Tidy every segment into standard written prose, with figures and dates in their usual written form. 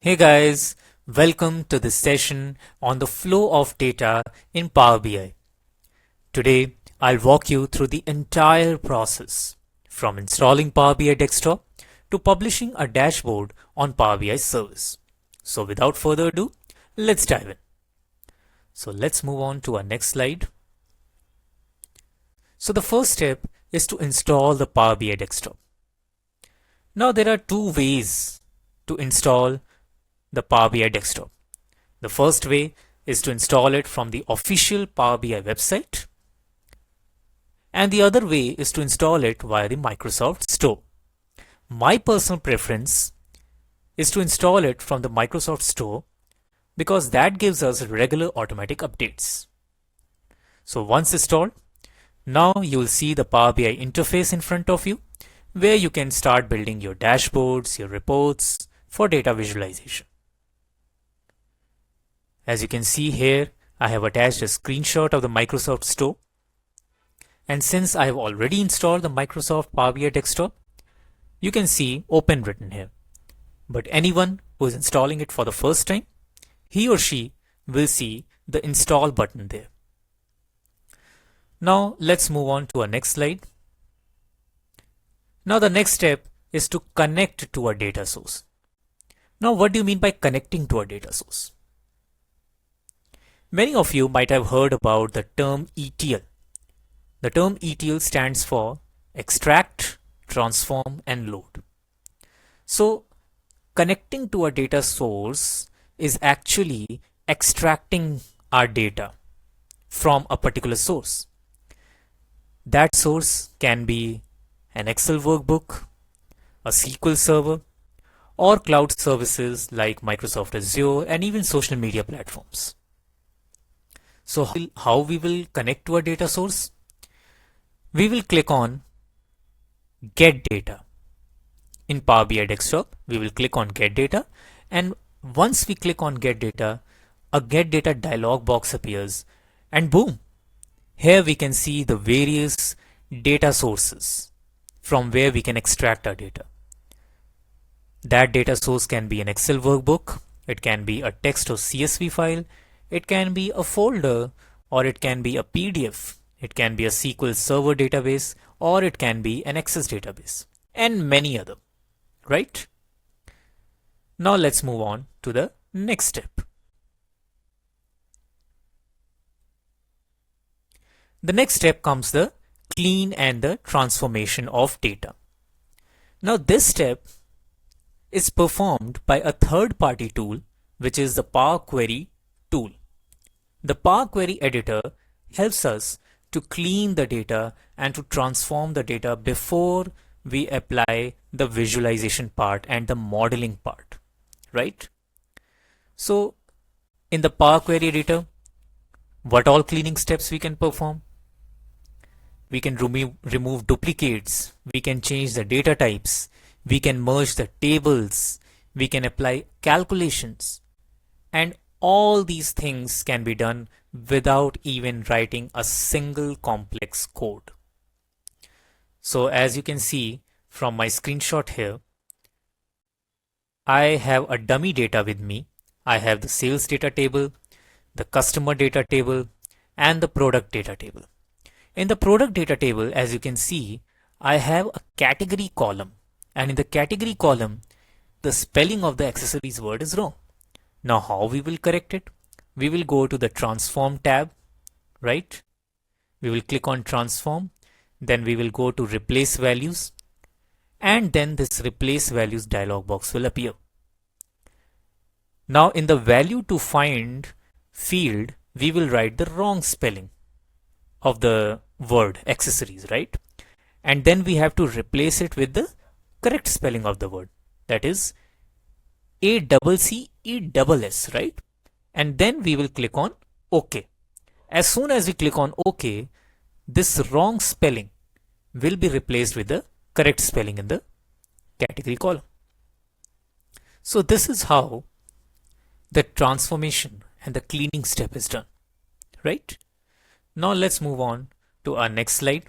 Hey guys, welcome to this session on the flow of data in Power BI. Today, I'll walk you through the entire process from installing Power BI Desktop to publishing a dashboard on Power BI service. So without further ado, let's dive in. So let's move on to our next slide. So the first step is to install the Power BI Desktop. Now there are two ways to install the Power BI Desktop. The first way is to install it from the official Power BI website, and the other way is to install it via the Microsoft Store. My personal preference is to install it from the Microsoft Store because that gives us regular automatic updates. So once installed, now you will see the Power BI interface in front of you where you can start building your dashboards, your reports for data visualization. As you can see here, I have attached a screenshot of the Microsoft Store. And since I have already installed the Microsoft Power BI Desktop, you can see Open written here. But anyone who is installing it for the first time, he or she will see the Install button there. Now let's move on to our next slide. Now the next step is to connect to a data source. Now what do you mean by connecting to a data source? Many of you might have heard about the term ETL. The term ETL stands for extract, transform, and load. So connecting to a data source is actually extracting our data from a particular source. That source can be an Excel workbook, a SQL server, or cloud services like Microsoft Azure and even social media platforms. So how we will connect to a data source? We will click on Get Data. In Power BI Desktop, we will click on Get Data, and once we click on Get Data, a Get Data dialog box appears, and boom! Here we can see the various data sources from where we can extract our data. That data source can be an Excel workbook, it can be a text or CSV file, it can be a folder, or it can be a PDF, it can be a SQL Server database, or it can be an Access database, and many other, right? Now let's move on to the next step. The next step comes the clean and the transformation of data. Now this step is performed by a third-party tool, which is the Power Query tool. The Power Query editor helps us to clean the data and to transform the data before we apply the visualization part and the modeling part, right? So in the Power Query editor, what all cleaning steps we can perform? We can remove duplicates, we can change the data types, we can merge the tables, we can apply calculations, and all these things can be done without even writing a single complex code. So as you can see from my screenshot here, I have a dummy data with me. I have the sales data table, the customer data table, and the product data table. In the product data table, as you can see, I have a category column, and in the category column, the spelling of the accessories word is wrong. Now how we will correct it? We will go to the transform tab, right? We will click on transform, then we will go to replace values, and then this replace values dialog box will appear. Now in the value to find field, we will write the wrong spelling of the word accessories, right? And then we have to replace it with the correct spelling of the word, that is ACCESS, right? And then we will click on OK. As soon as we click on OK, this wrong spelling will be replaced with the correct spelling in the category column. So this is how the transformation and the cleaning step is done, right? Now let's move on to our next slide.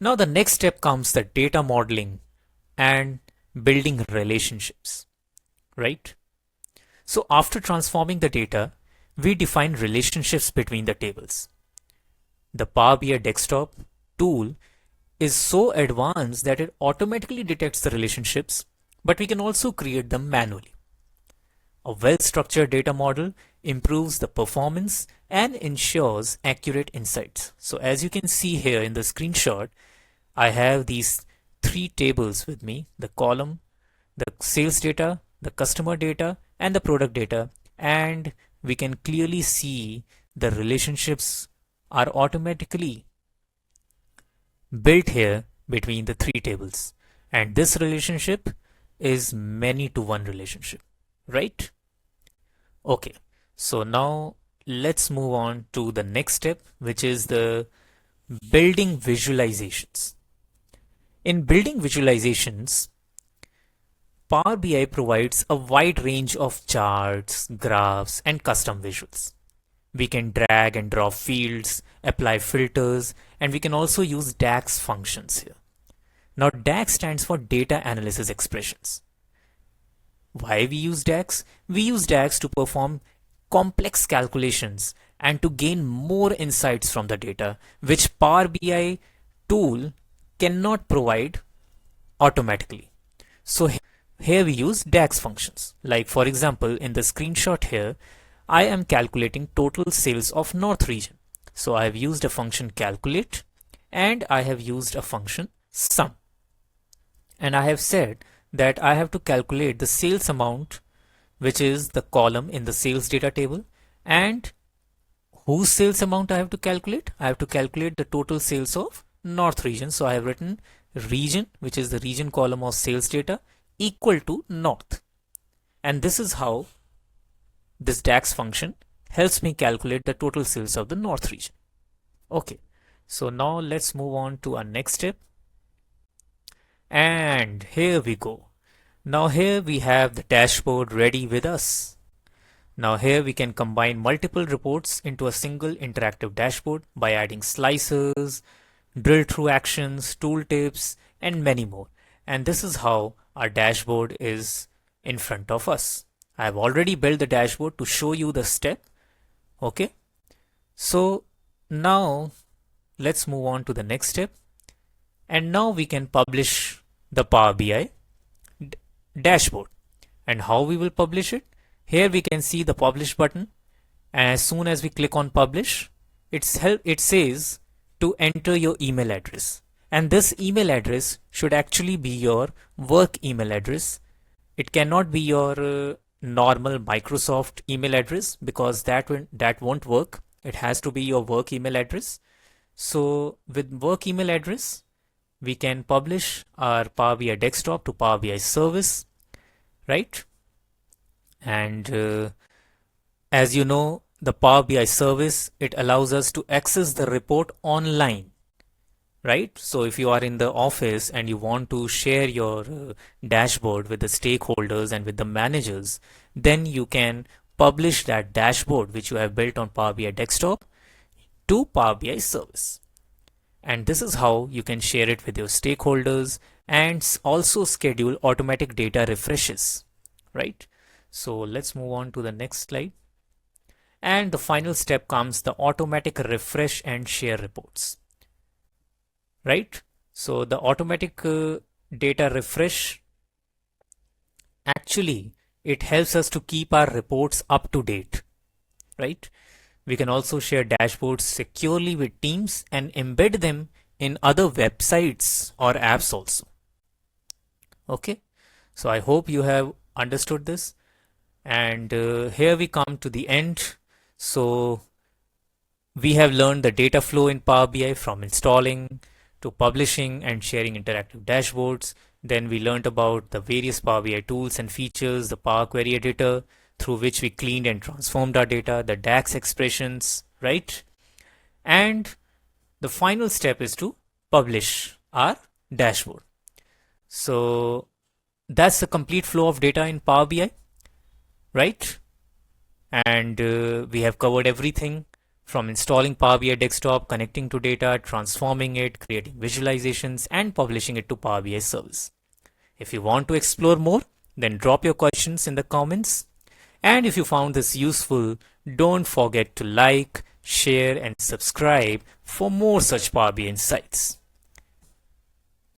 Now the next step comes the data modeling and building relationships, right? So after transforming the data, we define relationships between the tables. The Power BI desktop tool is so advanced that it automatically detects the relationships, but we can also create them manually. A well-structured data model improves the performance and ensures accurate insights. So as you can see here in the screenshot, I have these three tables with me: the column, the sales data, the customer data, and the product data. And we can clearly see the relationships are automatically built here between the three tables. And this relationship is many to one relationship, right? Okay, so now let's move on to the next step, which is the building visualizations. In building visualizations, Power BI provides a wide range of charts, graphs, and custom visuals. We can drag and drop fields, apply filters, and we can also use DAX functions here. Now, DAX stands for Data Analysis Expressions. Why we use DAX? We use DAX to perform complex calculations and to gain more insights from the data, which Power BI tool cannot provide automatically. So here we use DAX functions. Like for example, in the screenshot here, I am calculating total sales of North region. So I have used a function calculate and I have used a function sum. And I have said that I have to calculate the sales amount, which is the column in the sales data table, and whose sales amount I have to calculate? I have to calculate the total sales of North region. So I have written region, which is the region column of sales data, equal to North. And this is how this DAX function helps me calculate the total sales of the North region. Okay, so now let's move on to our next step. And here we go. Now here we have the dashboard ready with us. Now here we can combine multiple reports into a single interactive dashboard by adding slicers, drill through actions, tooltips, and many more. And this is how our dashboard is in front of us. I have already built the dashboard to show you the step. Okay. So now let's move on to the next step. And now we can publish the Power BI dashboard. And how we will publish it? Here we can see the publish button. And as soon as we click on publish, it says to enter your email address. And this email address should actually be your work email address. It cannot be your normal Microsoft email address because that won't work. It has to be your work email address. So with work email address, we can publish our Power BI desktop to Power BI service, right? And as you know, the Power BI service, it allows us to access the report online, right? So if you are in the office and you want to share your dashboard with the stakeholders and with the managers, then you can publish that dashboard which you have built on Power BI desktop to Power BI service. And this is how you can share it with your stakeholders and also schedule automatic data refreshes, right? So let's move on to the next slide. And the final step comes the automatic refresh and share reports, right? So the automatic data refresh, actually, it helps us to keep our reports up to date, right? We can also share dashboards securely with teams and embed them in other websites or apps also. Okay, so I hope you have understood this. And here we come to the end. So we have learned the data flow in Power BI from installing to publishing and sharing interactive dashboards. Then we learned about the various Power BI tools and features, the Power Query Editor, through which we cleaned and transformed our data, the DAX expressions, right? And the final step is to publish our dashboard. So that's the complete flow of data in Power BI, right? And we have covered everything from installing Power BI desktop, connecting to data, transforming it, creating visualizations, and publishing it to Power BI service. If you want to explore more, then drop your questions in the comments. And if you found this useful, don't forget to like, share and subscribe for more such Power BI insights.